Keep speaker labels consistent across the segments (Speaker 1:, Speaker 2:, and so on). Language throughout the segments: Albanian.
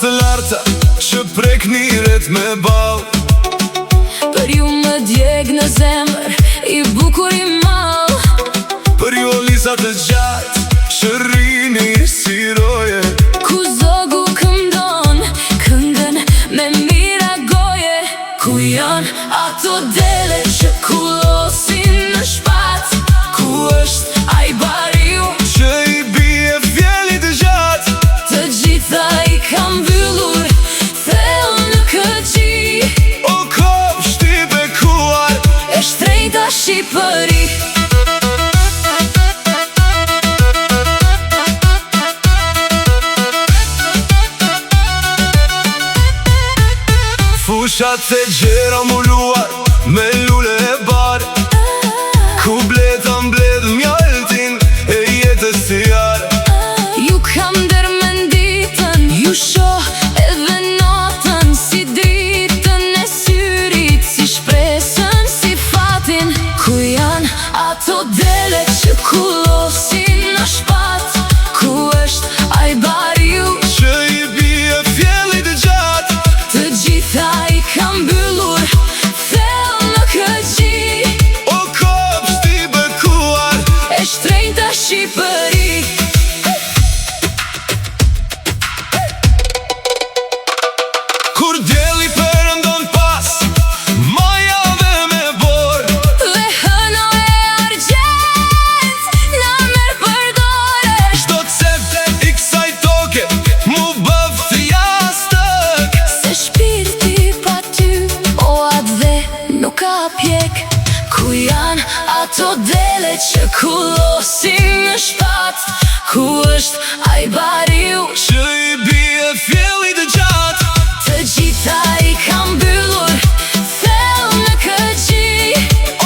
Speaker 1: të larta që prek niret me ball.
Speaker 2: Për ju më djeg në zemër, i bukur i mall.
Speaker 1: Për ju olisa të gjatë, që rrini si roje.
Speaker 2: Ku zogu këndon, këndën me mira goje. Ku janë ato dele që kullosin në shpat? Ku është ai bariu
Speaker 1: që i bie fjellit të gjatë?
Speaker 2: Të gjitha i kam mbyllur thellë në këqi.
Speaker 1: O kopshti i bekuar,
Speaker 2: e shtrenjta Shqipëri.
Speaker 1: Fushat e gjera mulluar me lule e bar. Ku bleta mbledh mjaltin e jetës si jar.
Speaker 2: Ju kam dërmen ditën, ju shoh edhe natën. Si ditën e syrit, si shpresën, si fatin. Ku janë ato dele që kullosin në shpat? Ku është ai bariu
Speaker 1: që i bie fjellit të gjatë?
Speaker 2: Të gjitha i kam mbyllur thellë në këqi.
Speaker 1: O kopshti i bekuar,
Speaker 2: e shtrenjta Shqipëri.
Speaker 1: Kur djeli përëndon pas majave me bor,
Speaker 2: Dhe hëno e argjent na merr përdore.
Speaker 1: çdo cep i kësaj toke mu bëf të jastëk.
Speaker 2: Se shpirti pa ty o atë dhe nuk ka pjek. Ku janë ato dele që kullosin në shpat? Ku është ai bariu
Speaker 1: që i bie fjellit të gjatë?
Speaker 2: Të gjitha i kam mbyllur thellë në këqi.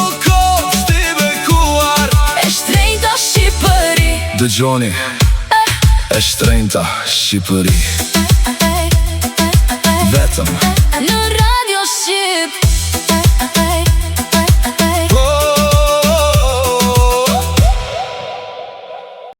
Speaker 1: O kopshti i bekuar,
Speaker 2: E shtrenjta Shqipëri.
Speaker 1: dëgjoni, e shtrenjta Shqipëri. Vetëm